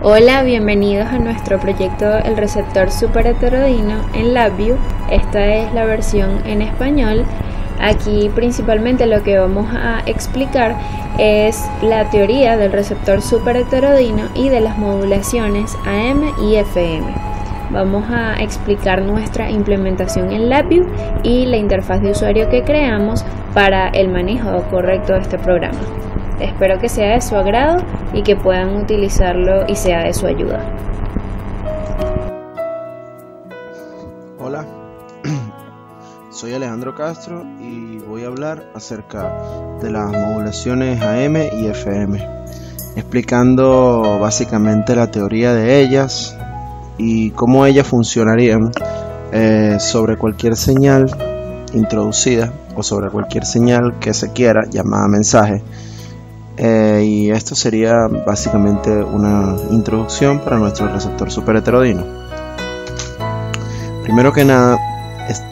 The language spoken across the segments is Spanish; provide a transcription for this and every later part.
Hola, bienvenidos a nuestro proyecto El receptor superheterodino en LabVIEW. Esta es la versión en español. Aquí principalmente lo que vamos a explicar es la teoría del receptor superheterodino y de las modulaciones AM y FM. Vamos a explicar nuestra implementación en LabVIEW y la interfaz de usuario que creamos para el manejo correcto de este programa. Espero que sea de su agrado y que puedan utilizarlo y sea de su ayuda. Hola, soy Alejandro Castro y voy a hablar acerca de las modulaciones AM y FM, explicando básicamente la teoría de ellas y cómo ellas funcionarían sobre cualquier señal introducida o sobre cualquier señal que se quiera llamada mensaje. Y esto sería básicamente una introducción para nuestro receptor superheterodino. Primero que nada,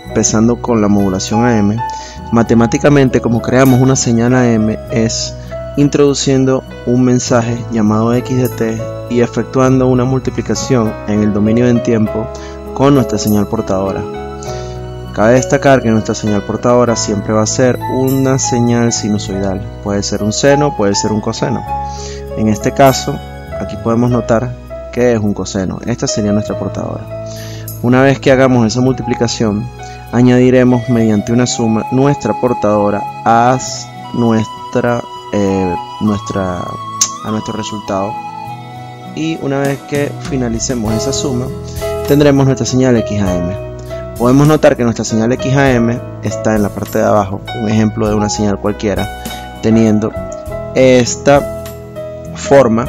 empezando con la modulación AM, matemáticamente como creamos una señal AM es introduciendo un mensaje llamado x de t y efectuando una multiplicación en el dominio en tiempo con nuestra señal portadora. Cabe destacar que nuestra señal portadora siempre va a ser una señal sinusoidal, puede ser un seno, puede ser un coseno. En este caso, aquí podemos notar que es un coseno, esta sería nuestra portadora. Una vez que hagamos esa multiplicación, añadiremos mediante una suma nuestra portadora a nuestro resultado. Y una vez que finalicemos esa suma, tendremos nuestra señal XAM. Podemos notar que nuestra señal XAM está en la parte de abajo, un ejemplo de una señal cualquiera, teniendo esta forma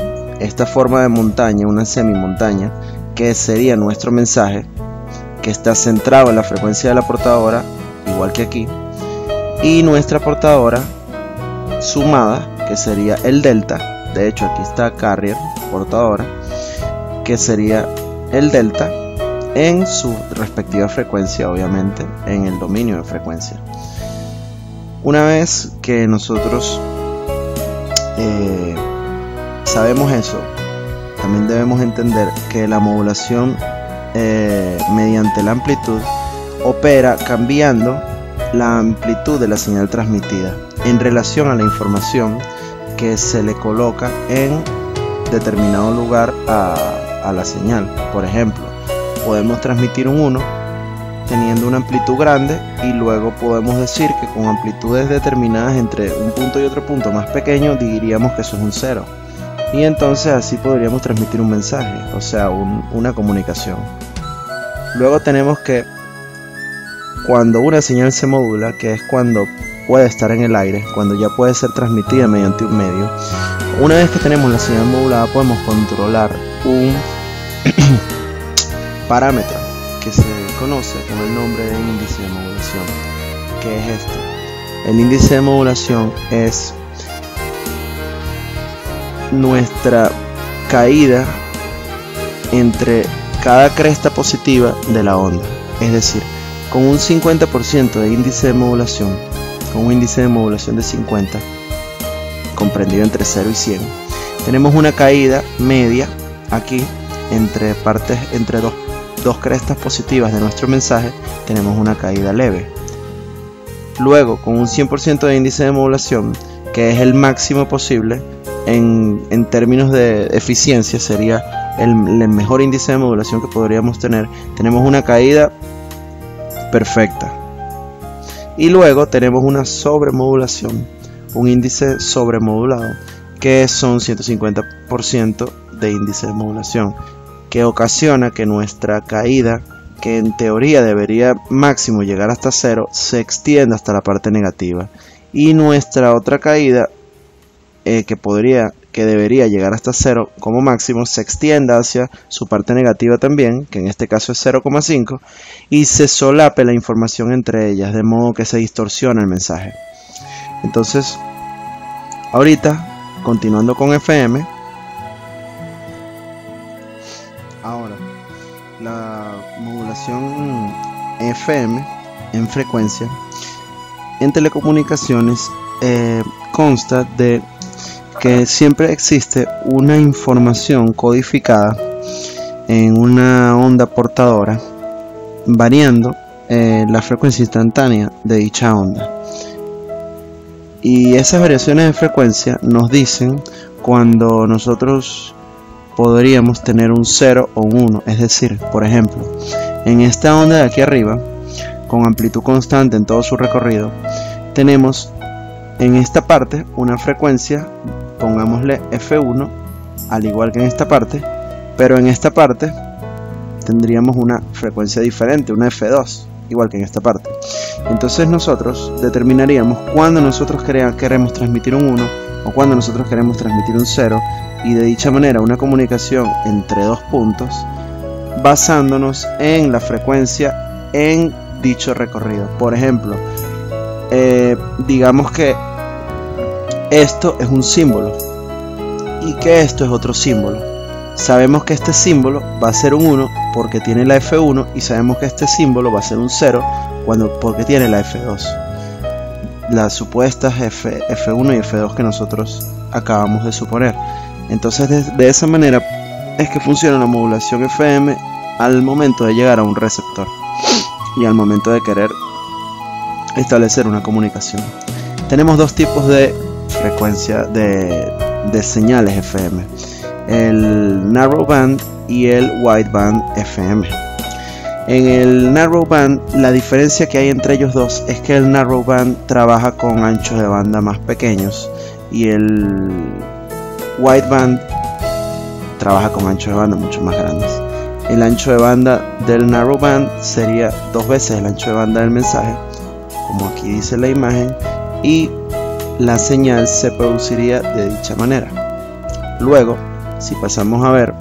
de montaña, una semimontaña, que sería nuestro mensaje, que está centrado en la frecuencia de la portadora, igual que aquí, y nuestra portadora sumada, que sería el delta, de hecho aquí está carrier, portadora, que sería el delta, en su respectiva frecuencia, obviamente en el dominio de frecuencia. Una vez que nosotros sabemos eso, también debemos entender que la modulación mediante la amplitud opera cambiando la amplitud de la señal transmitida en relación a la información que se le coloca en determinado lugar a la señal. Por ejemplo, podemos transmitir un 1 teniendo una amplitud grande y luego podemos decir que con amplitudes determinadas entre un punto y otro punto más pequeño diríamos que eso es un 0, y entonces así podríamos transmitir un mensaje, o sea una comunicación. Luego tenemos que cuando una señal se modula, que es cuando puede estar en el aire, cuando ya puede ser transmitida mediante un medio, una vez que tenemos la señal modulada podemos controlar un parámetro que se conoce con el nombre de índice de modulación. ¿Qué es esto? El índice de modulación es nuestra caída entre cada cresta positiva de la onda, es decir, con un 50% de índice de modulación, con un índice de modulación de 50 comprendido entre 0 y 100, tenemos una caída media aquí entre dos crestas positivas de nuestro mensaje, tenemos una caída leve. Luego, con un 100% de índice de modulación, que es el máximo posible en términos de eficiencia, sería el mejor índice de modulación que podríamos tener, tenemos una caída perfecta. Y luego tenemos una sobremodulación, un índice sobremodulado, que son 150% de índice de modulación, que ocasiona que nuestra caída, que en teoría debería máximo llegar hasta 0, se extienda hasta la parte negativa, y nuestra otra caída que debería llegar hasta 0 como máximo se extienda hacia su parte negativa también, que en este caso es 0,5, y se solape la información entre ellas, de modo que se distorsiona el mensaje. Entonces, ahorita, continuando con FM, ahora, la modulación FM en frecuencia en telecomunicaciones consta de que siempre existe una información codificada en una onda portadora variando la frecuencia instantánea de dicha onda, y esas variaciones de frecuencia nos dicen cuando nosotros podríamos tener un 0 o un 1. Es decir, por ejemplo, en esta onda de aquí arriba, con amplitud constante en todo su recorrido, tenemos en esta parte una frecuencia, pongámosle F1, al igual que en esta parte, pero en esta parte tendríamos una frecuencia diferente, una F2, igual que en esta parte. Entonces nosotros determinaríamos cuándo nosotros queremos transmitir un 1 o cuándo nosotros queremos transmitir un 0, y de dicha manera una comunicación entre dos puntos basándonos en la frecuencia en dicho recorrido. Por ejemplo, digamos que esto es un símbolo y que esto es otro símbolo. Sabemos que este símbolo va a ser un 1 porque tiene la F1, y sabemos que este símbolo va a ser un 0 porque tiene la F2. Las supuestas F1 y F2 que nosotros acabamos de suponer. Entonces de esa manera es que funciona la modulación FM al momento de llegar a un receptor y al momento de querer establecer una comunicación. Tenemos dos tipos de frecuencia de señales FM: el narrow band y el wide band FM. En el narrow band, la diferencia que hay entre ellos dos es que el narrow band trabaja con anchos de banda más pequeños y el wide band trabaja con anchos de banda mucho más grandes. El ancho de banda del narrow band sería 2 veces el ancho de banda del mensaje, como aquí dice la imagen, y la señal se produciría de dicha manera. Luego, si pasamos a ver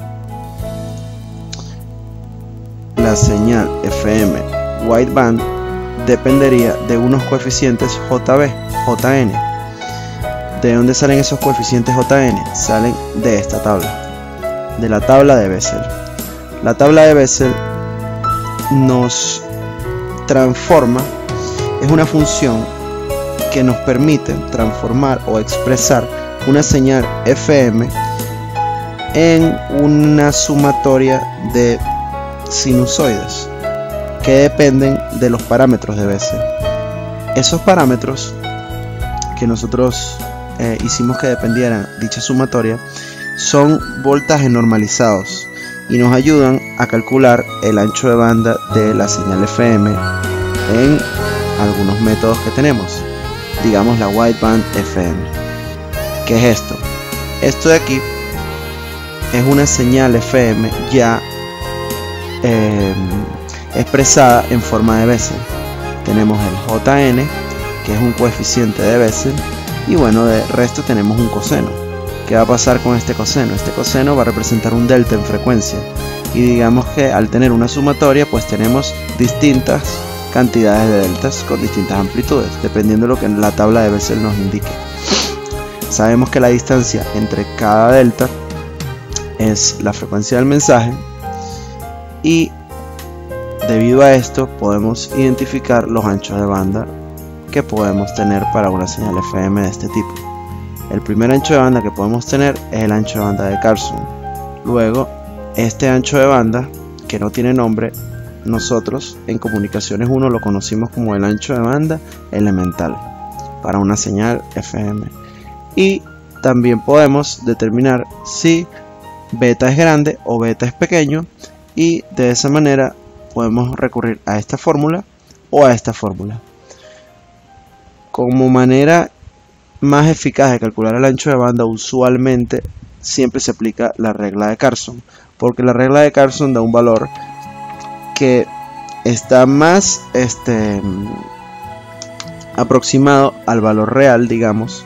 la señal FM wide band, dependería de unos coeficientes JN. ¿De dónde salen esos coeficientes JN? Salen de esta tabla, de la tabla de Bessel. La tabla de Bessel nos transforma, es una función que nos permite transformar o expresar una señal FM en una sumatoria de sinusoides que dependen de los parámetros de Bessel. Esos parámetros que nosotros hicimos que dependieran dicha sumatoria son voltajes normalizados y nos ayudan a calcular el ancho de banda de la señal FM en algunos métodos que tenemos, digamos la wideband FM. ¿Qué es esto? Esto de aquí es una señal FM ya expresada en forma de Bessel. Tenemos el JN, que es un coeficiente de Bessel, y bueno, de resto tenemos un coseno. ¿Qué va a pasar con este coseno? Este coseno va a representar un delta en frecuencia, y digamos que al tener una sumatoria pues tenemos distintas cantidades de deltas con distintas amplitudes, dependiendo de lo que la tabla de Bessel nos indique. Sabemos que la distancia entre cada delta es la frecuencia del mensaje, y debido a esto podemos identificar los anchos de banda que podemos tener para una señal FM de este tipo. El primer ancho de banda que podemos tener es el ancho de banda de Carlson. Luego, este ancho de banda, que no tiene nombre, nosotros en Comunicaciones 1 lo conocimos como el ancho de banda elemental para una señal FM. Y también podemos determinar si beta es grande o beta es pequeño, y de esa manera podemos recurrir a esta fórmula o a esta fórmula. Como manera más eficaz de calcular el ancho de banda, usualmente siempre se aplica la regla de Carlson, porque la regla de Carlson da un valor que está más aproximado al valor real, digamos,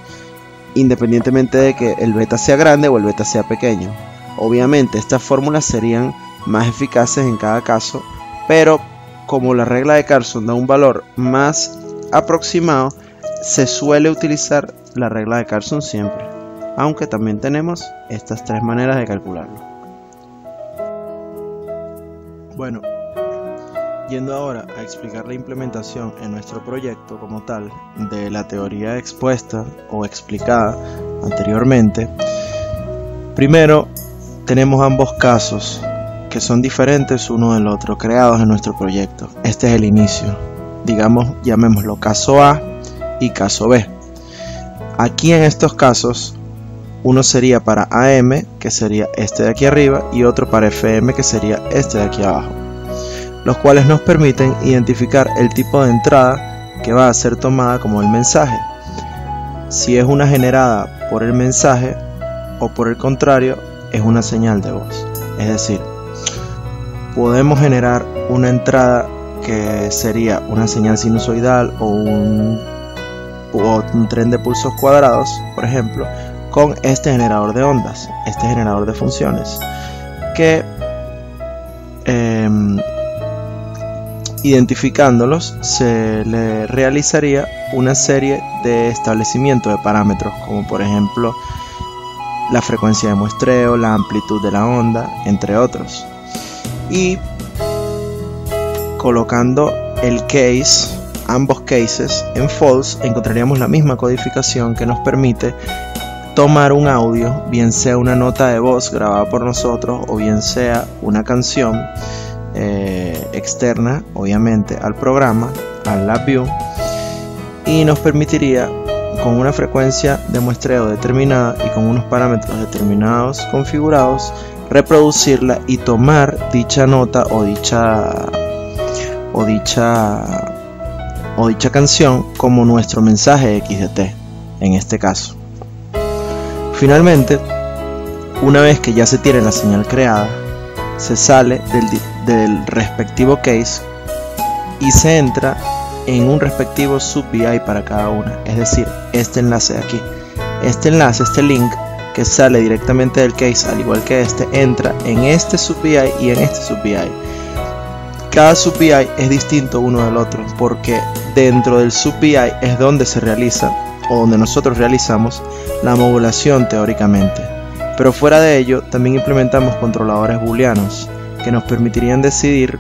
independientemente de que el beta sea grande o el beta sea pequeño. Obviamente estas fórmulas serían más eficaces en cada caso, pero como la regla de Carlson da un valor más aproximado, se suele utilizar la regla de Carlson siempre, aunque también tenemos estas tres maneras de calcularlo. Bueno, yendo ahora a explicar la implementación en nuestro proyecto como tal de la teoría expuesta o explicada anteriormente, primero tenemos ambos casos que son diferentes uno del otro, creados en nuestro proyecto. Este es el inicio, digamos, llamémoslo caso A y caso B. Aquí en estos casos, uno sería para AM, que sería este de aquí arriba, y otro para FM, que sería este de aquí abajo, los cuales nos permiten identificar el tipo de entrada que va a ser tomada como el mensaje, si es una generada por el mensaje o por el contrario es una señal de voz. Es decir, podemos generar una entrada que sería una señal sinusoidal o un tren de pulsos cuadrados, por ejemplo, con este generador de ondas, este generador de funciones, que identificándolos se le realizaría una serie de establecimiento de parámetros, como por ejemplo la frecuencia de muestreo, la amplitud de la onda, entre otros. Y colocando el case, ambos cases en false, encontraríamos la misma codificación que nos permite tomar un audio, bien sea una nota de voz grabada por nosotros o bien sea una canción externa, obviamente, al programa, al LabVIEW, y nos permitiría, con una frecuencia de muestreo determinada y con unos parámetros determinados configurados, reproducirla y tomar dicha nota o dicha canción como nuestro mensaje XDT en este caso. Finalmente, una vez que ya se tiene la señal creada, se sale del respectivo case y se entra en un respectivo sub-VI para cada una, es decir, este enlace de aquí. Este enlace, este link que sale directamente del case, al igual que este, entra en este sub-VI y en este sub-VI. Cada sub-VI es distinto uno del otro, porque dentro del sub-VI es donde se realiza, o donde nosotros realizamos, la modulación teóricamente. Pero fuera de ello, también implementamos controladores booleanos, que nos permitirían decidir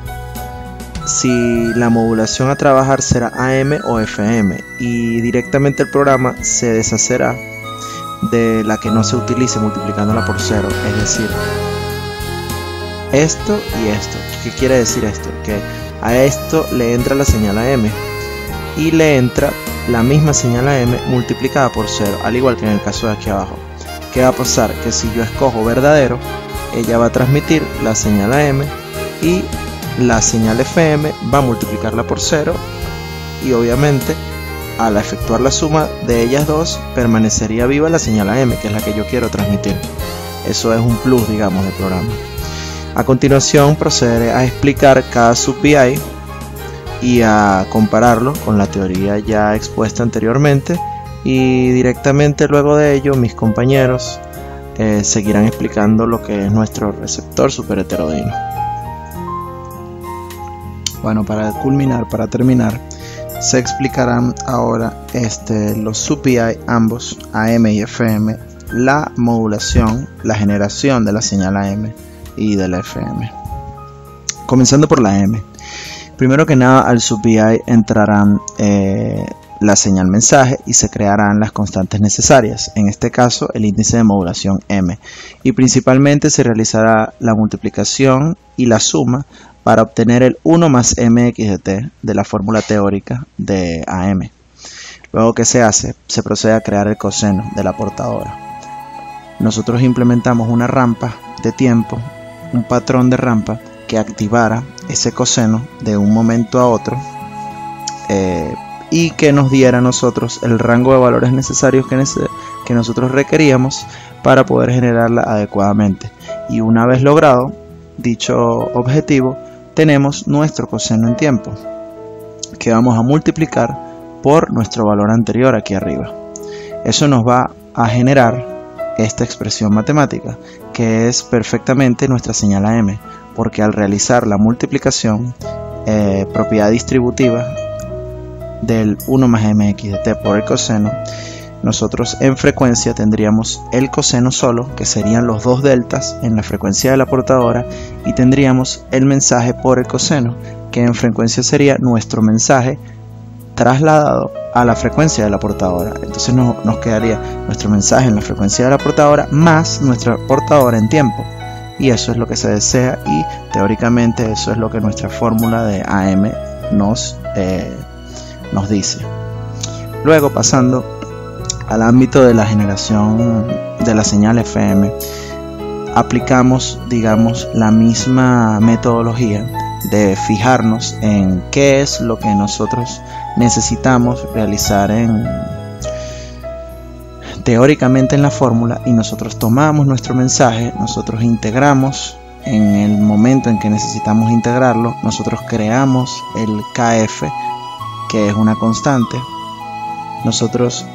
si la modulación a trabajar será AM o FM, y directamente el programa se deshacerá de la que no se utilice multiplicándola por 0, es decir, esto y esto. ¿Qué quiere decir esto? Que a esto le entra la señal AM y le entra la misma señal AM multiplicada por 0, al igual que en el caso de aquí abajo. ¿Qué va a pasar? Que si yo escojo verdadero, ella va a transmitir la señal AM y la señal FM va a multiplicarla por 0, y obviamente al efectuar la suma de ellas dos permanecería viva la señal AM, que es la que yo quiero transmitir. Eso es un plus, digamos, del programa. A continuación procederé a explicar cada sub-VI y a compararlo con la teoría ya expuesta anteriormente, y directamente luego de ello mis compañeros seguirán explicando lo que es nuestro receptor superheterodino. Bueno, para culminar, para terminar, se explicarán ahora los sub-VI, ambos AM y FM, la modulación, la generación de la señal AM y de la FM. Comenzando por la AM. Primero que nada, al sub-VI entrarán la señal mensaje y se crearán las constantes necesarias, en este caso el índice de modulación M, y principalmente se realizará la multiplicación y la suma para obtener el 1 más MXDT de la fórmula teórica de AM. Luego, ¿qué se hace? Se procede a crear el coseno de la portadora. Nosotros implementamos una rampa de tiempo, un patrón de rampa que activara ese coseno de un momento a otro y que nos diera a nosotros el rango de valores necesarios que nosotros requeríamos para poder generarla adecuadamente. Y una vez logrado dicho objetivo, tenemos nuestro coseno en tiempo, que vamos a multiplicar por nuestro valor anterior aquí arriba. Eso nos va a generar esta expresión matemática, que es perfectamente nuestra señal AM, porque al realizar la multiplicación, propiedad distributiva del 1 más MXDT por el coseno, nosotros en frecuencia tendríamos el coseno solo, que serían los dos deltas en la frecuencia de la portadora, y tendríamos el mensaje por el coseno, que en frecuencia sería nuestro mensaje trasladado a la frecuencia de la portadora. Entonces nos quedaría nuestro mensaje en la frecuencia de la portadora más nuestra portadora en tiempo, y eso es lo que se desea, y teóricamente eso es lo que nuestra fórmula de AM nos dice. Luego, pasando al ámbito de la generación de la señal FM, aplicamos, digamos, la misma metodología de fijarnos en qué es lo que nosotros necesitamos realizar teóricamente en la fórmula, y nosotros tomamos nuestro mensaje, nosotros integramos en el momento en que necesitamos integrarlo, nosotros creamos el KF, que es una constante, nosotros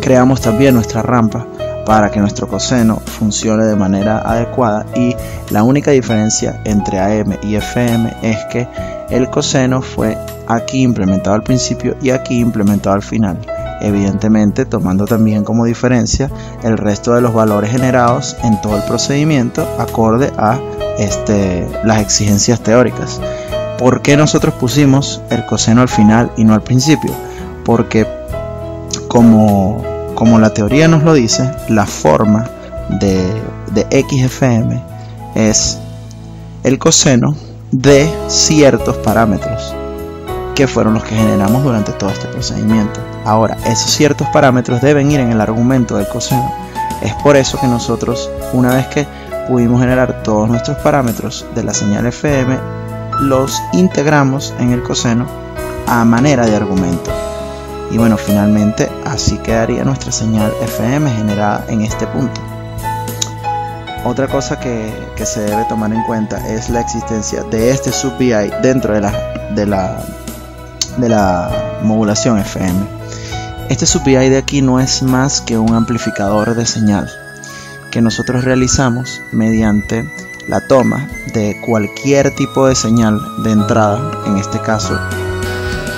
creamos también nuestra rampa para que nuestro coseno funcione de manera adecuada, y la única diferencia entre AM y FM es que el coseno fue aquí implementado al principio y aquí implementado al final, evidentemente tomando también como diferencia el resto de los valores generados en todo el procedimiento acorde a las exigencias teóricas. ¿Por qué nosotros pusimos el coseno al final y no al principio? Porque como la teoría nos lo dice, la forma de XFM es el coseno de ciertos parámetros que fueron los que generamos durante todo este procedimiento. Ahora, esos ciertos parámetros deben ir en el argumento del coseno. Es por eso que nosotros, una vez que pudimos generar todos nuestros parámetros de la señal FM, los integramos en el coseno a manera de argumento. Y bueno, finalmente así quedaría nuestra señal FM generada en este punto. Otra cosa que se debe tomar en cuenta es la existencia de este sub VI dentro de la modulación FM. Este sub VI de aquí no es más que un amplificador de señal que nosotros realizamos mediante la toma de cualquier tipo de señal de entrada, en este caso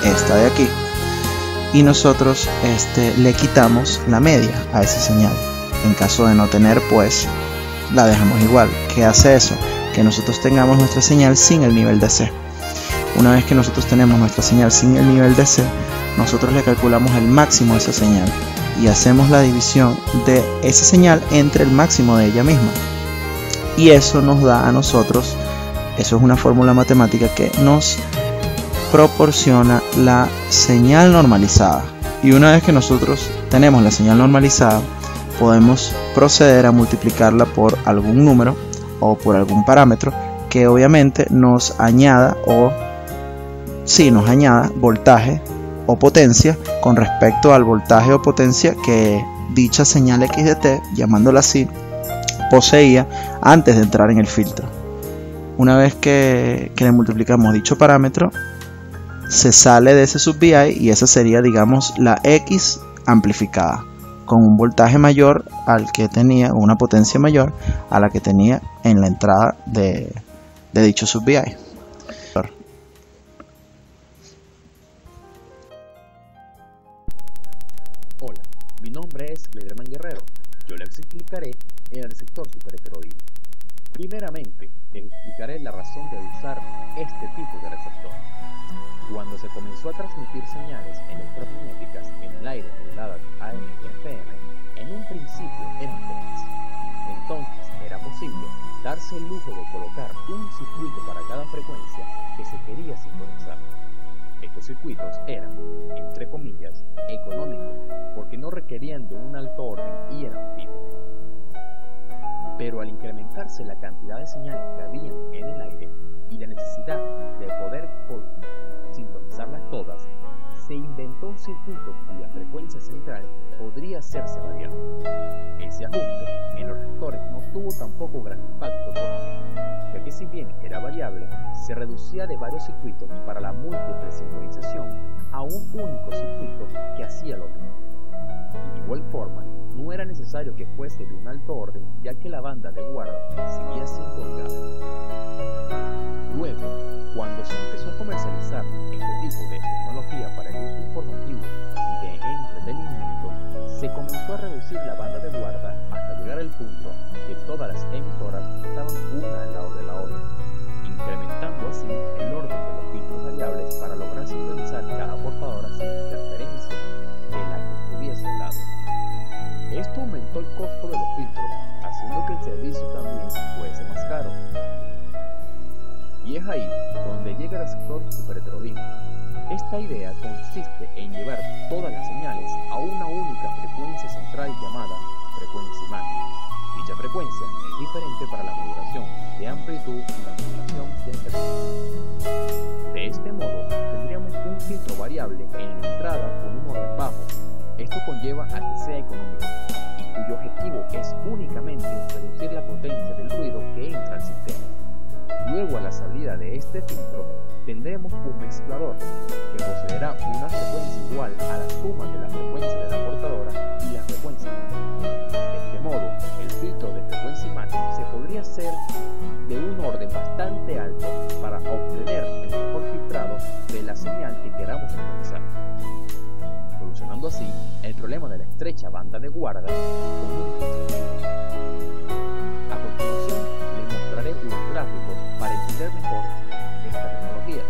esta de aquí, y nosotros le quitamos la media a esa señal. En caso de no tener, pues la dejamos igual. ¿Qué hace eso? Que nosotros tengamos nuestra señal sin el nivel de C. Una vez que nosotros tenemos nuestra señal sin el nivel de C, nosotros le calculamos el máximo de esa señal y hacemos la división de esa señal entre el máximo de ella misma, y eso nos da a nosotros, eso es una fórmula matemática que nos proporciona la señal normalizada. Y una vez que nosotros tenemos la señal normalizada, podemos proceder a multiplicarla por algún número o por algún parámetro que obviamente nos añada voltaje o potencia con respecto al voltaje o potencia que dicha señal X de T, llamándola así, poseía antes de entrar en el filtro. Una vez que le multiplicamos dicho parámetro, se sale de ese sub VI, y esa sería, digamos, la X amplificada con un voltaje mayor al que tenía, una potencia mayor a la que tenía en la entrada de dicho sub VI. Hola, mi nombre es Cleiderman Guerrero. Yo les explicaré el receptor superheteroideo. Primeramente, les explicaré la razón de usar este tipo de receptor. Cuando se comenzó a transmitir señales electromagnéticas en el aire moduladas AM y FM, en un principio eran pocas. Entonces era posible darse el lujo de colocar un circuito para cada frecuencia que se quería sintonizar. Estos circuitos eran, entre comillas, económicos, porque no requerían de un alto orden y eran fijos. Pero al incrementarse la cantidad de señales que habían en el aire y la necesidad de poder sintonizarlas todas, se inventó un circuito cuya frecuencia central podría hacerse variable. Ese ajuste en los receptores no tuvo tampoco gran impacto económico, ya que si bien era variable, se reducía de varios circuitos para la múltiple sincronización a un único circuito que hacía lo mismo. De igual forma, no era necesario que fuese de un alto orden, ya que la banda de guarda seguía siendo holgada. Luego, cuando se empezó a comercializar este tipo de tecnología para el uso informativo y de entretenimiento, se comenzó a reducir la banda de guarda hasta llegar al punto que todas las emisoras estaban una al lado de la otra, incrementando así el orden de los filtros variables para lograr sincronizar cada portada aumentó el costo de los filtros, haciendo que el servicio también fuese más caro. Y es ahí donde llega el receptor superheterodino. Esta idea consiste en llevar todas las señales a una única frecuencia central llamada frecuencia imagen. Dicha frecuencia es diferente para la modulación de amplitud y la modulación de frecuencia. De este modo, tendríamos un filtro variable en la entrada con un orden bajo. Esto conlleva a que sea económico y cuyo objetivo es únicamente reducir la potencia del ruido que entra al sistema. Luego, a la salida de este filtro, tendremos un mezclador que poseerá una frecuencia igual a la suma de la frecuencia de la portadora y la frecuencia imagen. De este modo, el filtro de frecuencia imagen se podría hacer de un orden bastante alto para obtener el mejor filtrado de la señal que queramos utilizar, solucionando así el problema de la estrecha banda de guarda con un filtro. A continuación, les mostraré unos gráficos para entender mejor esta tecnología.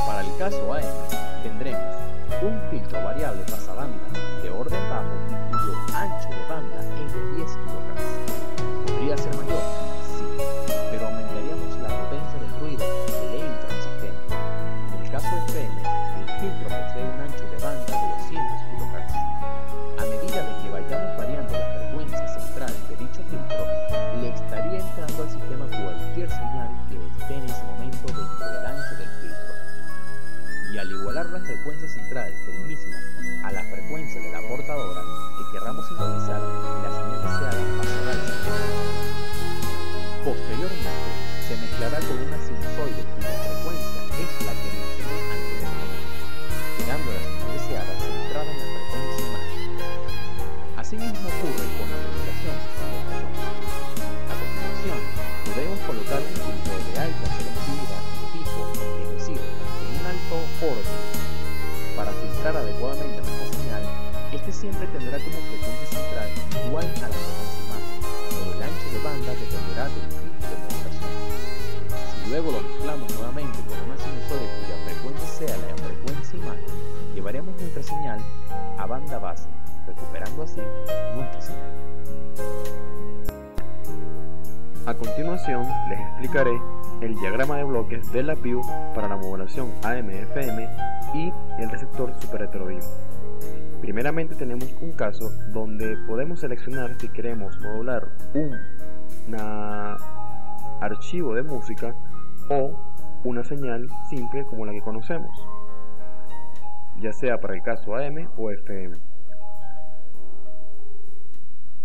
Para el caso AM, tendremos un filtro variable pasabanda de orden bajo y cuyo ancho de banda es de 10 kHz. ¿Podría ser mayor? Sí, pero aumentaríamos la potencia del ruido que le entra al sistema. En el caso FM, el filtro posee un ancho de banda de 200 kHz. A medida de que vayamos variando la frecuencia central de dicho filtro, le estaría entrando al sistema cualquier señal que esté en ese momento dentro del ancho del filtro. Y al igualar la frecuencia central del mismo a la frecuencia de la portadora que querramos sintonizar, la señal deseada pasará al sistema. Posteriormente, se mezclará con una sinusoide cuya frecuencia es la que mencioné anteriormente, quedando la señal deseada centrada en la frecuencia imagen. Asimismo ocurre con la modulación de rayón. A continuación, podemos colocar un filtro de alta selectividad fijo, es decir, con un alto orden. Para filtrar adecuadamente nuestra señal, este siempre tendrá como frecuencia central igual a la frecuencia imagen, pero el ancho de banda dependerá del tipo de modulación. Si luego lo mezclamos nuevamente con una sinusoide cuya frecuencia sea la frecuencia imagen, llevaremos nuestra señal a banda base, recuperando así nuestra señal. A continuación les explicaré el diagrama de bloques de LabVIEW para la modulación AM/FM y el receptor superheterodino. Primeramente tenemos un caso donde podemos seleccionar si queremos modular un archivo de música o una señal simple como la que conocemos, ya sea para el caso AM o FM.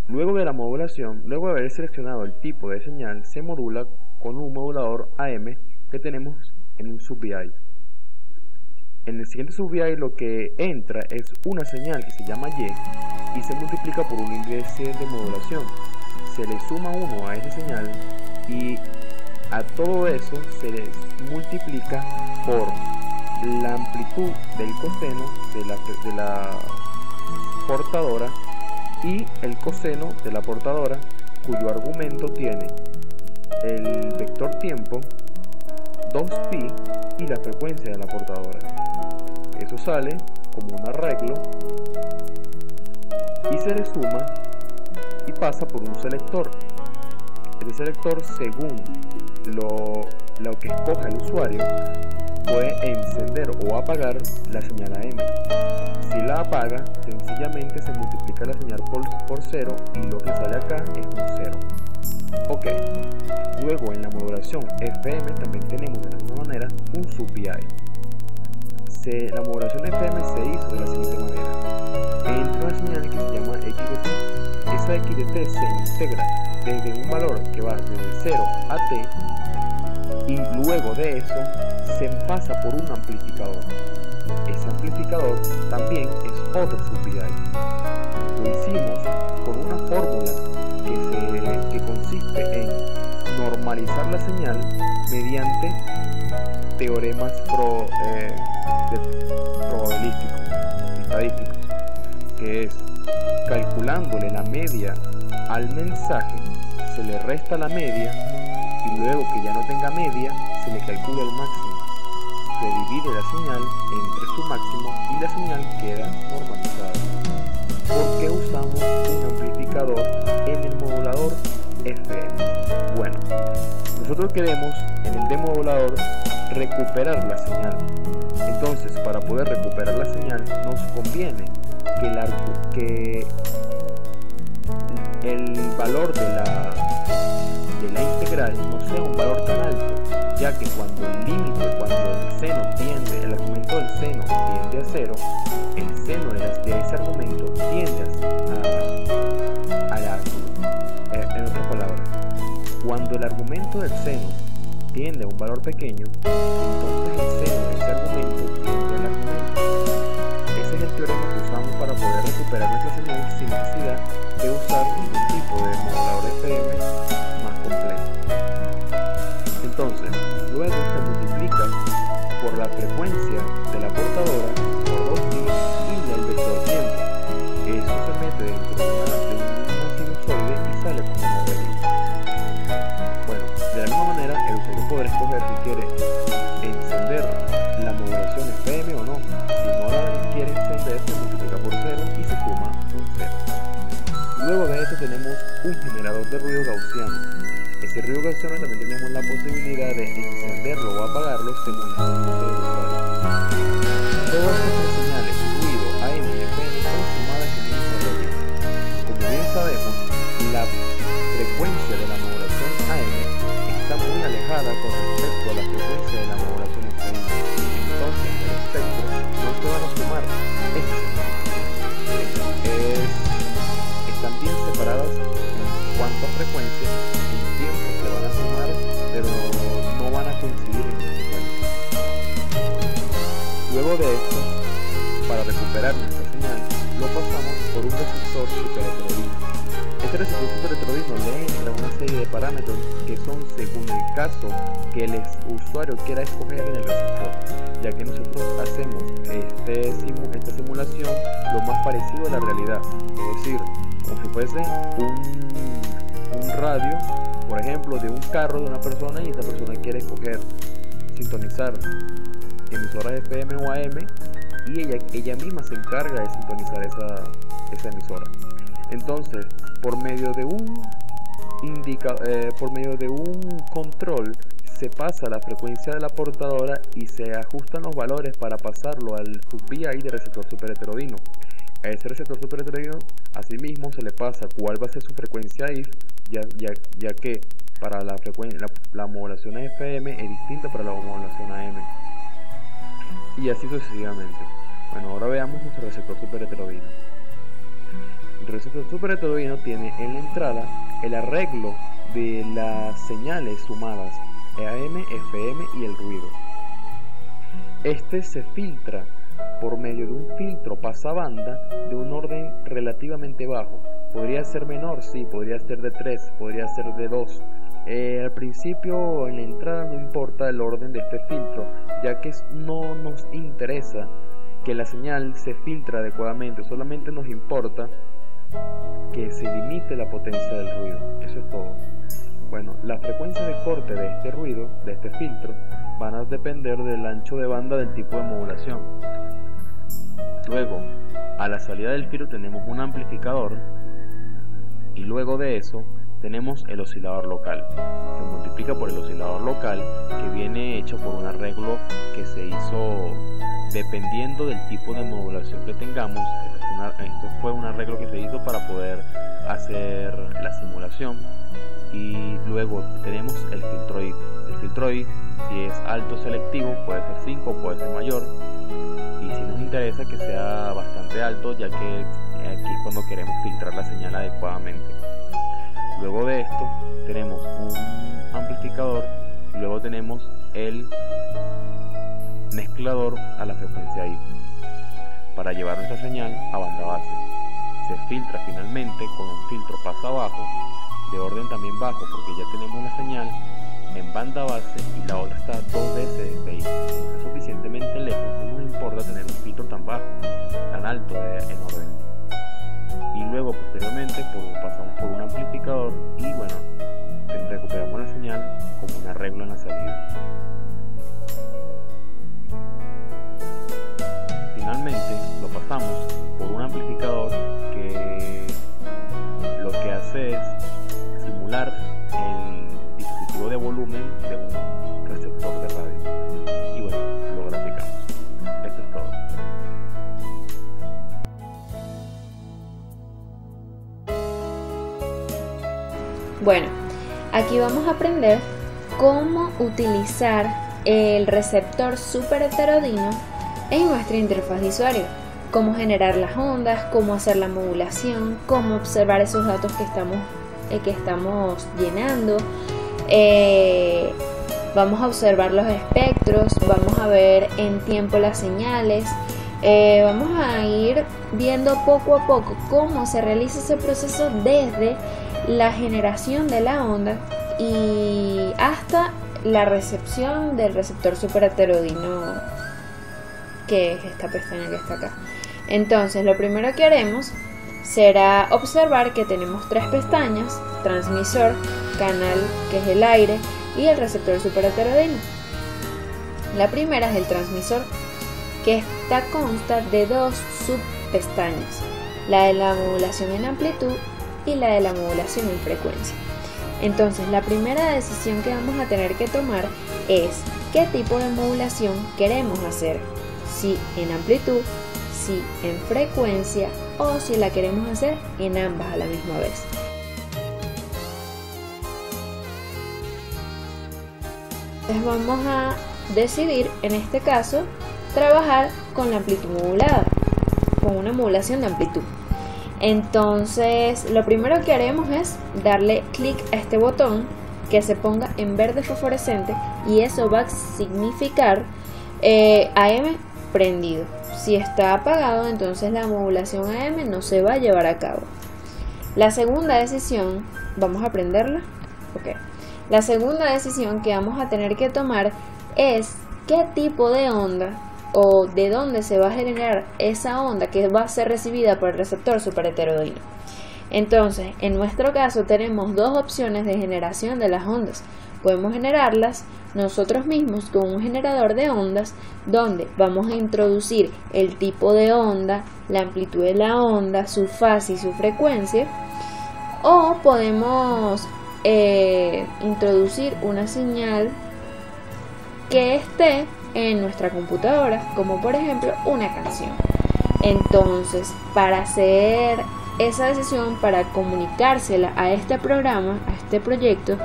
Luego de la modulación, luego de haber seleccionado el tipo de señal, se modula con un modulador AM que tenemos en un sub-VI. En el siguiente sub-VI lo que entra es una señal que se llama Y y se multiplica por un índice de modulación. Se le suma 1 a esa señal y a todo eso se les multiplica por la amplitud del coseno de la portadora y el coseno de la portadora, cuyo argumento tiene el vector tiempo, 2pi y la frecuencia de la portadora. Eso sale como un arreglo y se le suma y pasa por un selector. El selector, según lo que escoja el usuario, puede encender o apagar la señal AM. Si la apaga, sencillamente se multiplica la señal por 0 y lo que sale acá es un 0. Ok, luego en la modulación FM también tenemos de la misma manera un sub-VI. La modulación FM se hizo de la siguiente manera: entra una señal que se llama XDT. Esa XDT se integra desde un valor que va desde 0 a t y luego de eso se pasa por un amplificador. Ese amplificador también es otro sub-VI. Lo hicimos por una fórmula que consiste en normalizar la señal mediante teoremas estadísticos, que es calculándole la media al mensaje, se le resta la media y luego que ya no tenga media se le calcula el máximo. Se divide la señal entre su máximo y la señal queda normalizada. ¿Por qué usamos tenemos un amplificador en el modulador FM. Bueno, nosotros queremos en el demodulador recuperar la señal. Entonces, para poder recuperar la señal, nos conviene que el valor de la integral no sea un valor tan alto, ya que cuando el argumento del seno tiende a 0, el seno de ese argumento tiende a la altura. En otras palabras, cuando el argumento del seno tiende a un valor pequeño, entonces el seno de ese argumento tiende al argumento. Ese es el teorema que usamos para poder recuperar nuestra señal sin necesidad de usar ningún tipo de modulador FM más complejo. Entonces, luego se multiplica por la frecuencia de la portadora por 2pi y el vector tiempo. Eso se mete dentro de una sinusoide y sale como una regla. Bueno, de la misma manera, el usuario podrá escoger si quiere encender la modulación FM o no. Si no la quiere encender, se multiplica por 0 y se suma un 0. Luego de eso tenemos un generador de ruido gaussiano. Ese ruido gaussiano también tenemos la posibilidad de encenderlo o apagarlo según el uso del usuario. Todas estas señales, ruido, AM y FM, son sumadas en un mismo regla. Como bien sabemos, la frecuencia de la modulación AM está muy alejada con respecto a la frecuencia de la modulación FM. Entonces, en el espectro no se van a sumar estas señales. Están bien separadas en cuanto a frecuencia. Tiempos se van a sumar, pero no van a coincidir en el secuencia. Luego de esto, para recuperar nuestra señal, lo pasamos por un receptor superheterodino. Este receptor superheterodino le entra una serie de parámetros que son según el caso que el usuario quiera escoger en el receptor, ya que nosotros hacemos esta simulación lo más parecido a la realidad, es decir, como si fuese un radio, por ejemplo, de un carro de una persona, y esa persona quiere escoger sintonizar emisoras FM o AM, y ella misma se encarga de sintonizar esa emisora. Entonces, por medio de un control se pasa la frecuencia de la portadora y se ajustan los valores para pasarlo al sub-PI del receptor superheterodino. A ese receptor superheterodino, asimismo, se le pasa cuál va a ser su frecuencia IF, ya que para la modulación FM es distinta para la modulación AM, y así sucesivamente. Bueno, ahora veamos nuestro receptor superheterodino. El receptor superheterodino tiene en la entrada el arreglo de las señales sumadas AM, FM y el ruido. Este se filtra por medio de un filtro pasabanda de un orden relativamente bajo. Podría ser menor, sí, podría ser de 3, podría ser de 2. Al principio, en la entrada, no importa el orden de este filtro, ya que no nos interesa que la señal se filtre adecuadamente, solamente nos importa que se limite la potencia del ruido. Eso es todo. Bueno, la frecuencia de corte de este ruido, de este filtro, van a depender del ancho de banda del tipo de modulación. Luego, a la salida del filtro tenemos un amplificador, y luego de eso tenemos el oscilador local. Se multiplica por el oscilador local, que viene hecho por un arreglo que se hizo dependiendo del tipo de modulación que tengamos. Esto fue un arreglo que se hizo para poder hacer la simulación. Y luego tenemos el filtro I. El filtro I, si es alto selectivo, puede ser 5 o puede ser mayor, y si nos interesa que sea bastante alto, ya que aquí es cuando queremos filtrar la señal adecuadamente. Luego de esto tenemos un amplificador, y luego tenemos el mezclador a la frecuencia I para llevar nuestra señal a banda base. Se filtra finalmente con un filtro pasa abajo de orden también bajo, porque ya tenemos la señal en banda base y la otra está 2 veces de PI. Es suficientemente lejos, no nos importa tener un filtro tan bajo, tan alto en orden. Y luego posteriormente pasamos por un amplificador y bueno, recuperamos la señal como un arreglo en la salida. Finalmente lo pasamos por un amplificador que modular el dispositivo de volumen de un receptor de radio. Y bueno, lo graficamos. Esto es todo. Bueno, aquí vamos a aprender cómo utilizar el receptor super heterodino en nuestra interfaz de usuario, cómo generar las ondas, cómo hacer la modulación, cómo observar esos datos que estamos llenando. Vamos a observar los espectros, vamos a ver en tiempo las señales, vamos a ir viendo poco a poco cómo se realiza ese proceso desde la generación de la onda y hasta la recepción del receptor super heterodino, que es esta pestaña que está acá. Entonces lo primero que haremos será observar que tenemos tres pestañas: transmisor, canal, que es el aire, y el receptor super heterodino. La primera es el transmisor, que esta consta de dos subpestañas: la de la modulación en amplitud y la de la modulación en frecuencia. Entonces la primera decisión que vamos a tener que tomar es qué tipo de modulación queremos hacer, si en amplitud, si en frecuencia o si la queremos hacer en ambas a la misma vez. Entonces vamos a decidir, en este caso, trabajar con la amplitud modulada, con una modulación de amplitud. Entonces lo primero que haremos es darle clic a este botón que se ponga en verde fosforescente, y eso va a significar AM prendido. Si está apagado, entonces la modulación AM no se va a llevar a cabo. La segunda decisión, vamos a prenderla. Ok. La segunda decisión que vamos a tener que tomar es qué tipo de onda o de dónde se va a generar esa onda que va a ser recibida por el receptor super heterodino. Entonces, en nuestro caso tenemos dos opciones de generación de las ondas. Podemos generarlas nosotros mismos con un generador de ondas, donde vamos a introducir el tipo de onda, la amplitud de la onda, su fase y su frecuencia, o podemos introducir una señal que esté en nuestra computadora, como por ejemplo una canción. Entonces, para hacer esa decisión, para comunicársela a este programa, a este proyecto,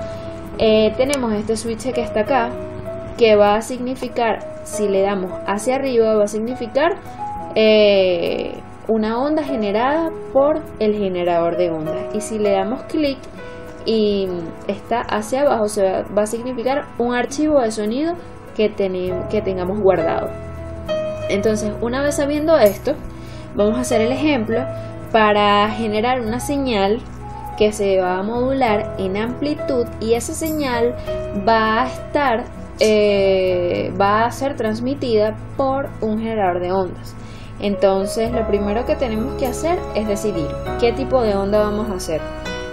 tenemos este switch que está acá, que va a significar, si le damos hacia arriba, va a significar una onda generada por el generador de ondas, y si le damos clic y está hacia abajo, va a significar un archivo de sonido que tengamos guardado. Entonces, una vez sabiendo esto, vamos a hacer el ejemplo para generar una señal que se va a modular en amplitud, y esa señal va a ser transmitida por un generador de ondas. Entonces, lo primero que tenemos que hacer es decidir qué tipo de onda vamos a hacer.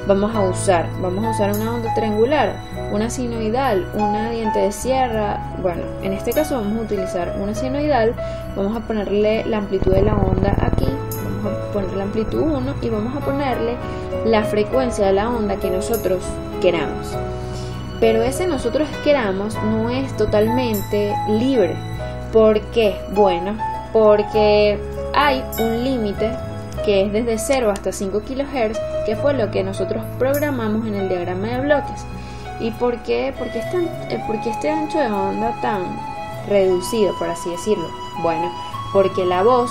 Vamos a usar una onda triangular, una sinoidal, una diente de sierra. Bueno, en este caso vamos a utilizar una sinoidal. Vamos a ponerle la amplitud de la onda aquí, vamos a poner la amplitud 1 y vamos a ponerle la frecuencia de la onda que nosotros queramos. Pero ese nosotros queramos no es totalmente libre. ¿Por qué? Bueno, porque hay un límite que es desde 0 hasta 5 kHz, que fue lo que nosotros programamos en el diagrama de bloques. ¿Y por qué este ancho de onda tan reducido, por así decirlo? Bueno, porque la voz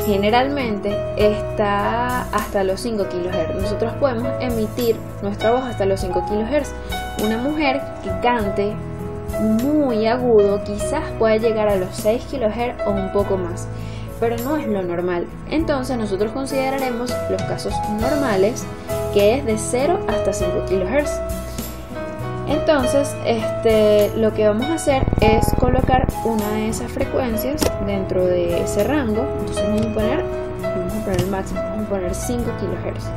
generalmente está hasta los 5 kHz. Nosotros podemos emitir nuestra voz hasta los 5 kHz. Una mujer que cante muy agudo quizás pueda llegar a los 6 kHz o un poco más, pero no es lo normal. Entonces nosotros consideraremos los casos normales, que es de 0 hasta 5 kHz. Entonces lo que vamos a hacer es colocar una de esas frecuencias dentro de ese rango. Entonces vamos a poner el máximo, vamos a poner 5 kHz.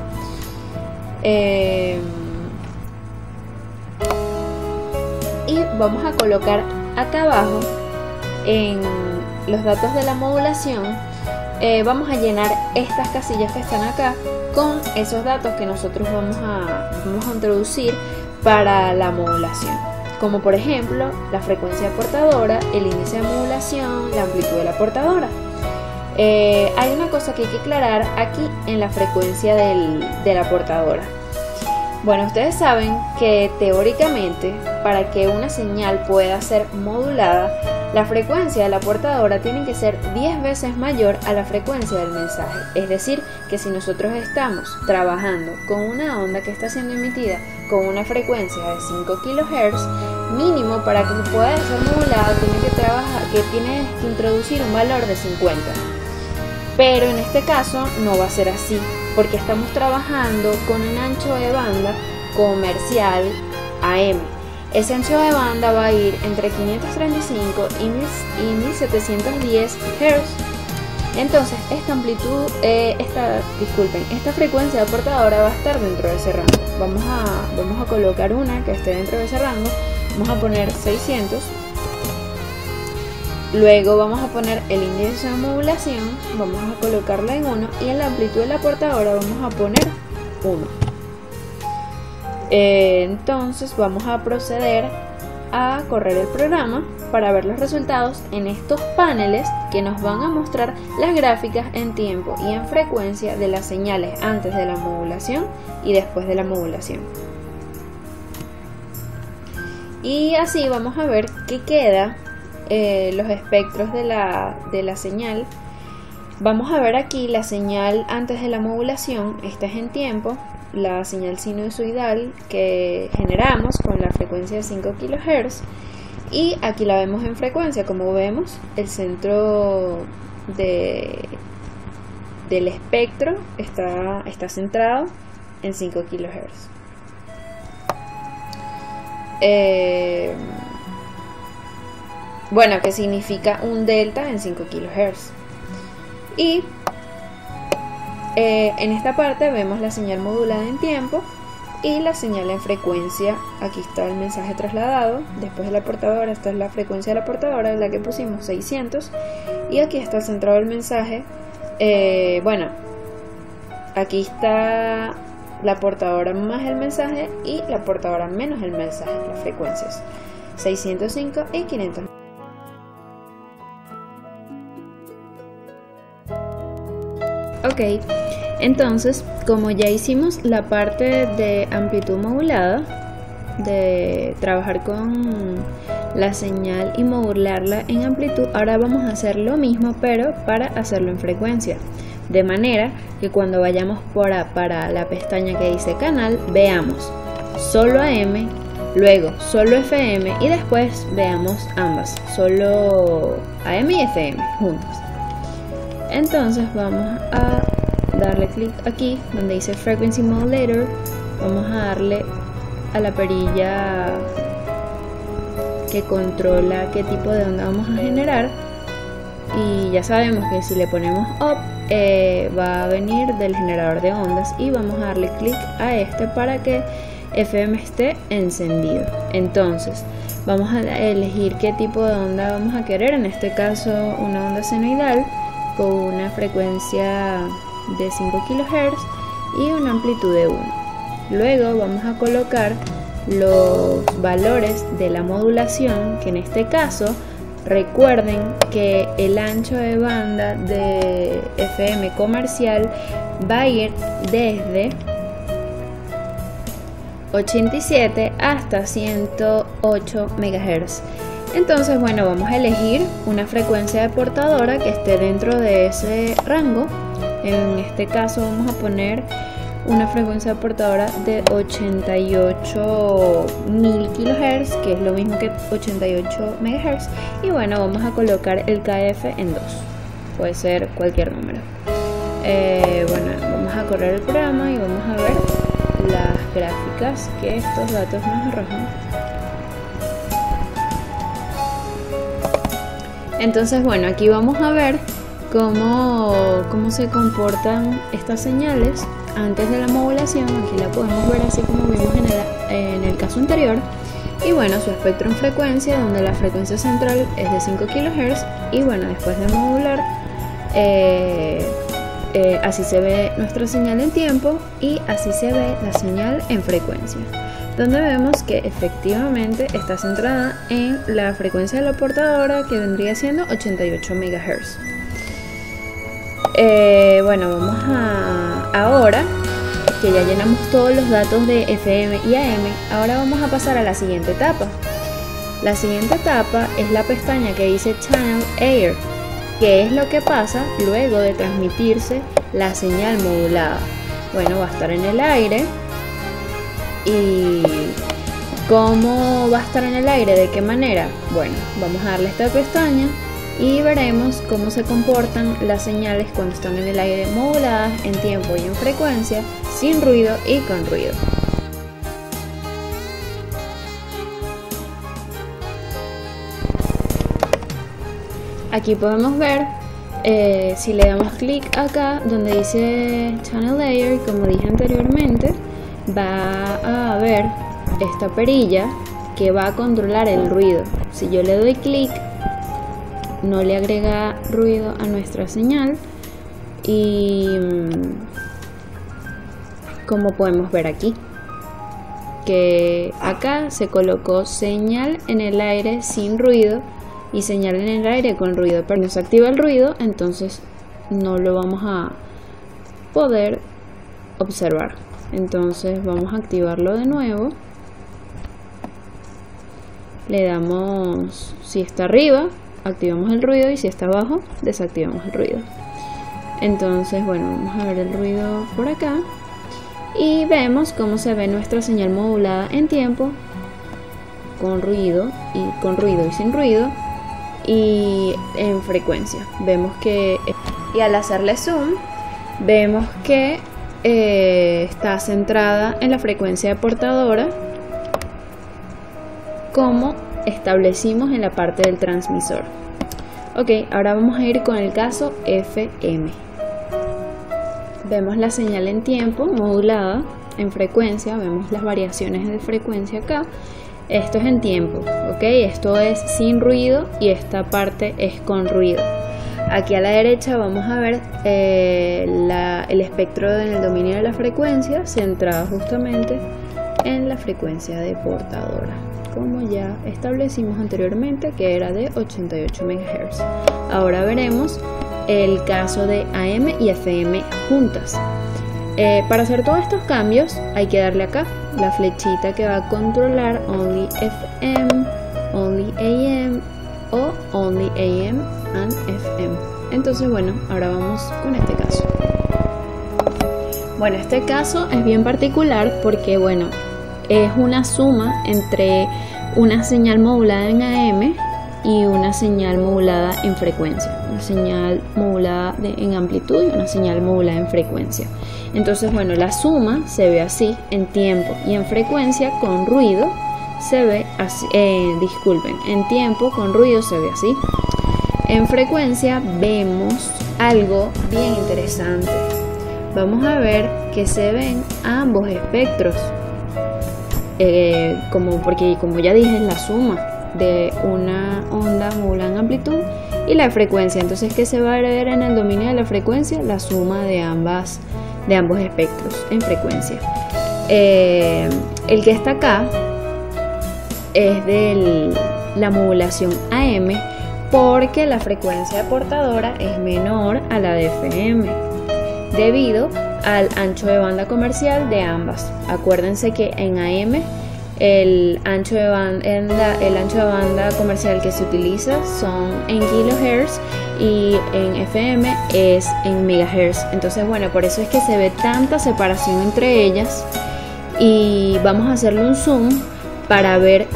Y vamos a colocar acá abajo en los datos de la modulación vamos a llenar estas casillas que están acá con esos datos que nosotros vamos a introducir para la modulación, como por ejemplo la frecuencia portadora, el índice de modulación, la amplitud de la portadora. Hay una cosa que hay que aclarar aquí en la frecuencia de la portadora. Bueno, ustedes saben que teóricamente para que una señal pueda ser modulada, la frecuencia de la portadora tiene que ser 10 veces mayor a la frecuencia del mensaje. Es decir, que si nosotros estamos trabajando con una onda que está siendo emitida con una frecuencia de 5 kHz, mínimo para que pueda ser modulada tiene que introducir un valor de 50. Pero en este caso no va a ser así, porque estamos trabajando con un ancho de banda comercial AM. Ese ancho de banda va a ir entre 535 y 1710 Hz. Entonces esta frecuencia de portadora va a estar dentro de ese rango. Vamos a colocar una que esté dentro de ese rango. Vamos a poner 600. Luego vamos a poner el índice de modulación, vamos a colocarla en 1 y en la amplitud de la portadora vamos a poner 1. Entonces vamos a proceder a correr el programa para ver los resultados en estos paneles que nos van a mostrar las gráficas en tiempo y en frecuencia de las señales antes de la modulación y después de la modulación. Y así vamos a ver qué queda. Los espectros de la señal. Vamos a ver aquí la señal antes de la modulación. Esta es en tiempo, la señal sinusoidal que generamos con la frecuencia de 5 kHz, y aquí la vemos en frecuencia. Como vemos, el centro del espectro está centrado en 5 kHz. Bueno, que significa un delta en 5 kHz. Y en esta parte vemos la señal modulada en tiempo y la señal en frecuencia. Aquí está el mensaje trasladado. Después de la portadora, esta es la frecuencia de la portadora, la que pusimos 600. Y aquí está el centrado del mensaje. Bueno, aquí está la portadora más el mensaje y la portadora menos el mensaje, las frecuencias 605 y 500. Ok, entonces como ya hicimos la parte de amplitud modulada, de trabajar con la señal y modularla en amplitud, ahora vamos a hacer lo mismo pero para hacerlo en frecuencia, de manera que cuando vayamos para la pestaña que dice canal, veamos solo AM, luego solo FM y después veamos ambas, solo AM y FM juntos. Entonces vamos a darle clic aquí donde dice Frequency Modulator, vamos a darle a la perilla que controla qué tipo de onda vamos a generar, y ya sabemos que si le ponemos Up va a venir del generador de ondas, y vamos a darle clic a este para que FM esté encendido. Entonces vamos a elegir qué tipo de onda vamos a querer, en este caso una onda senoidal con una frecuencia de 5 kHz y una amplitud de 1. Luego vamos a colocar los valores de la modulación, que en este caso recuerden que el ancho de banda de FM comercial va a ir desde 87 hasta 108 MHz. Entonces, bueno, vamos a elegir una frecuencia de portadora que esté dentro de ese rango. En este caso vamos a poner una frecuencia de portadora de 88.000 kHz, que es lo mismo que 88 MHz. Y bueno, vamos a colocar el KF en 2, puede ser cualquier número. Bueno, vamos a correr el programa y vamos a ver las gráficas que estos datos nos arrojan. Entonces, bueno, aquí vamos a ver cómo se comportan estas señales antes de la modulación. Aquí la podemos ver así como vimos en el caso anterior. Y bueno, su espectro en frecuencia, donde la frecuencia central es de 5 kHz. Y bueno, después de modular, así se ve nuestra señal en tiempo y así se ve la señal en frecuencia, donde vemos que efectivamente está centrada en la frecuencia de la portadora, que vendría siendo 88 MHz. Bueno, vamos ahora que ya llenamos todos los datos de FM y AM, ahora vamos a pasar a la siguiente etapa. La siguiente etapa es la pestaña que dice Channel Air, que es lo que pasa luego de transmitirse la señal modulada. Bueno, va a estar en el aire. ¿Y cómo va a estar en el aire? ¿De qué manera? Bueno, vamos a darle esta pestaña y veremos cómo se comportan las señales cuando están en el aire moduladas en tiempo y en frecuencia, sin ruido y con ruido. Aquí podemos ver, si le damos clic acá donde dice Channel Layer, como dije anteriormente, va a haber esta perilla que va a controlar el ruido. Si yo le doy clic, no le agrega ruido a nuestra señal, y como podemos ver aquí, que acá se colocó señal en el aire sin ruido y señal en el aire con ruido, pero no se activa el ruido, entonces no lo vamos a poder observar. Entonces vamos a activarlo de nuevo, le damos, si está arriba activamos el ruido y si está abajo desactivamos el ruido. Entonces bueno, vamos a ver el ruido por acá y vemos cómo se ve nuestra señal modulada en tiempo, con ruido y sin ruido, y en frecuencia. Vemos que, y al hacerle zoom, vemos que está centrada en la frecuencia de portadora, como establecimos en la parte del transmisor. Ok, ahora vamos a ir con el caso FM. Vemos la señal en tiempo modulada en frecuencia, vemos las variaciones de frecuencia acá. Esto es en tiempo, ok, esto es sin ruido y esta parte es con ruido. Aquí a la derecha vamos a ver el espectro en el dominio de la frecuencia, centrado justamente en la frecuencia de portadora, como ya establecimos anteriormente, que era de 88 MHz. Ahora veremos el caso de AM y FM juntas. Para hacer todos estos cambios hay que darle acá la flechita que va a controlar Only FM, Only AM o Only AM and FM. Entonces bueno, ahora vamos con este caso. Bueno, este caso es bien particular porque bueno, es una suma entre una señal modulada en AM y una señal modulada en frecuencia, una señal modulada en amplitud y una señal modulada en frecuencia. Entonces bueno, la suma se ve así en tiempo, y en frecuencia con ruido se ve así, en tiempo con ruido se ve así. En frecuencia vemos algo bien interesante. Vamos a ver que se ven ambos espectros, porque como ya dije, es la suma de una onda modulada en amplitud y la frecuencia. Entonces, ¿qué se va a ver en el dominio de la frecuencia? La suma de ambos espectros en frecuencia. El que está acá es de la modulación AM, porque la frecuencia de portadora es menor a la de FM debido al ancho de banda comercial de ambas. Acuérdense que en AM el ancho de banda comercial que se utiliza son en kilohertz y en FM es en megahertz. Entonces bueno, por eso es que se ve tanta separación entre ellas, y vamos a hacerle un zoom para ver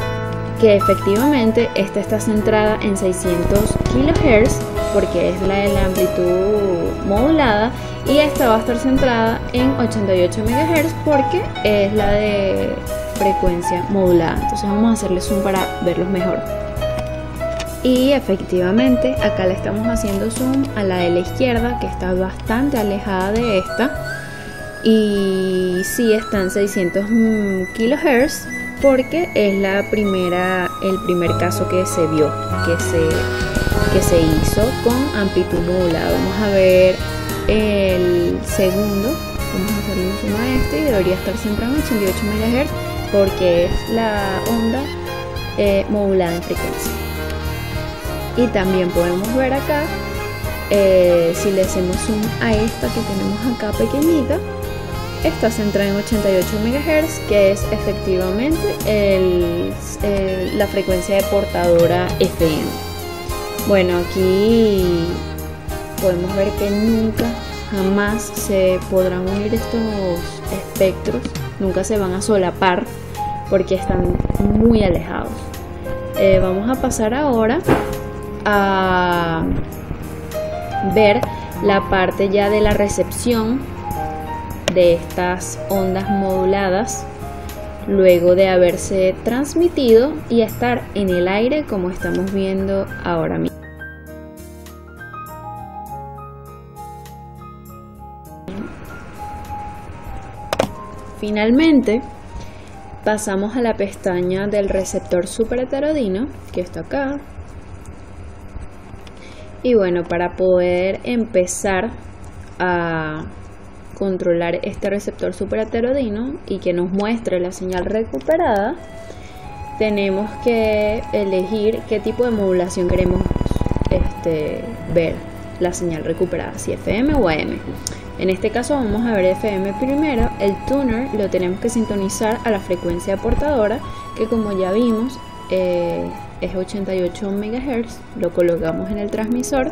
que efectivamente esta está centrada en 600 kHz porque es la de la amplitud modulada, y esta va a estar centrada en 88 MHz porque es la de frecuencia modulada. Entonces vamos a hacerle zoom para verlos mejor. Y efectivamente acá le estamos haciendo zoom a la de la izquierda, que está bastante alejada de esta, y sí está en 600 kHz porque es el primer caso que se vio, que se que se hizo con amplitud modulada. Vamos a ver el segundo, vamos a hacerle un zoom a este y debería estar centrado en 88 MHz porque es la onda modulada en frecuencia. Y también podemos ver acá, si le hacemos zoom a esta que tenemos acá pequeñita, está centrada en 88 MHz, que es efectivamente la frecuencia de portadora FM. Bueno, aquí podemos ver que nunca, jamás se podrán unir estos espectros, nunca se van a solapar porque están muy alejados. Vamos a pasar ahora a ver la parte ya de la recepción de estas ondas moduladas luego de haberse transmitido y estar en el aire como estamos viendo ahora mismo. Finalmente pasamos a la pestaña del receptor superheterodino que está acá. Y bueno, para poder empezar a controlar este receptor superheterodino y que nos muestre la señal recuperada, tenemos que elegir qué tipo de modulación queremos ver la señal recuperada, si FM o AM. En este caso vamos a ver FM primero. El tuner lo tenemos que sintonizar a la frecuencia portadora, que como ya vimos es 88 MHz. Lo colocamos en el transmisor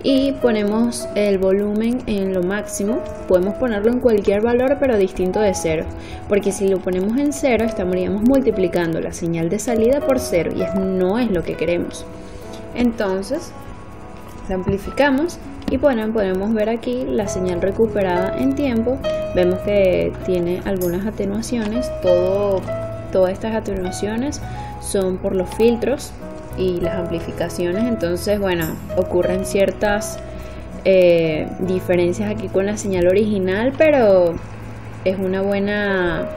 y ponemos el volumen en lo máximo. Podemos ponerlo en cualquier valor pero distinto de 0, porque si lo ponemos en 0 estaríamos multiplicando la señal de salida por 0 y no es lo que queremos. Entonces la amplificamos y podemos ver aquí la señal recuperada en tiempo. Vemos que tiene algunas atenuaciones. Todas estas atenuaciones son por los filtros y las amplificaciones. Entonces, bueno, ocurren ciertas diferencias aquí con la señal original, pero es una buena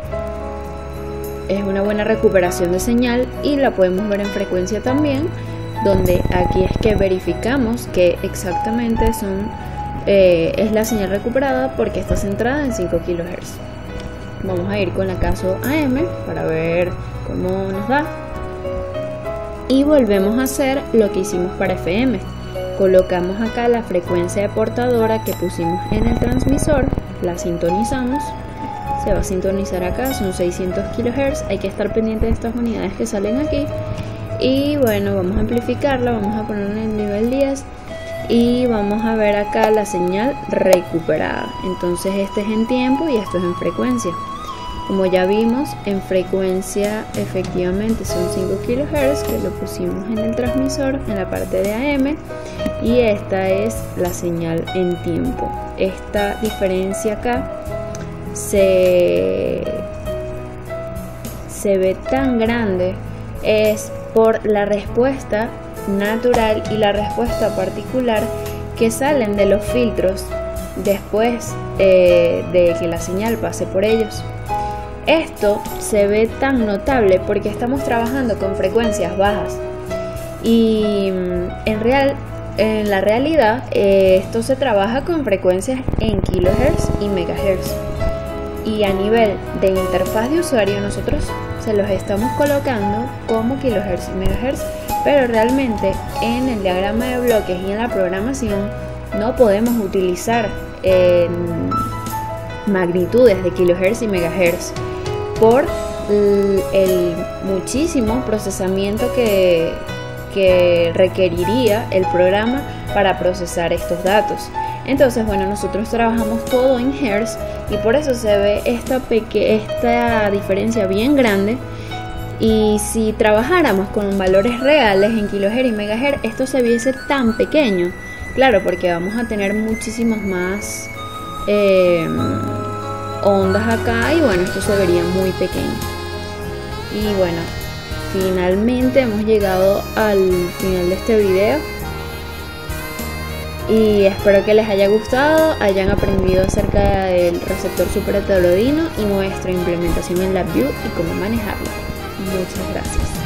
recuperación de señal y la podemos ver en frecuencia también, donde aquí es que verificamos que exactamente es la señal recuperada porque está centrada en 5 kHz. Vamos a ir con la caso AM para ver cómo nos da y volvemos a hacer lo que hicimos para FM. Colocamos acá la frecuencia de portadora que pusimos en el transmisor, la sintonizamos, se va a sintonizar acá, son 600 kHz. Hay que estar pendiente de estas unidades que salen aquí. Y bueno, vamos a amplificarla, vamos a ponerla en el nivel 10 y vamos a ver acá la señal recuperada. Entonces este es en tiempo y esto es en frecuencia. Como ya vimos, en frecuencia efectivamente son 5 kHz que lo pusimos en el transmisor en la parte de AM, y esta es la señal en tiempo. Esta diferencia acá se ve tan grande es por la respuesta natural y la respuesta particular que salen de los filtros después de que la señal pase por ellos. Esto se ve tan notable porque estamos trabajando con frecuencias bajas y en la realidad esto se trabaja con frecuencias en kilohertz y megahertz, y a nivel de interfaz de usuario nosotros se los estamos colocando como kilohertz y megahertz, pero realmente en el diagrama de bloques y en la programación no podemos utilizar magnitudes de kilohertz y megahertz por el muchísimo procesamiento que requeriría el programa para procesar estos datos. Entonces, bueno, nosotros trabajamos todo en hertz y por eso se ve esta diferencia bien grande. Y si trabajáramos con valores reales en kilohertz y megahertz, esto se viese tan pequeño. Claro, porque vamos a tener muchísimas más ondas acá y bueno, esto se vería muy pequeño. Y bueno, finalmente hemos llegado al final de este video y espero que les haya gustado, hayan aprendido acerca del receptor superheterodino y nuestra implementación en LabVIEW y cómo manejarlo. Muchas gracias.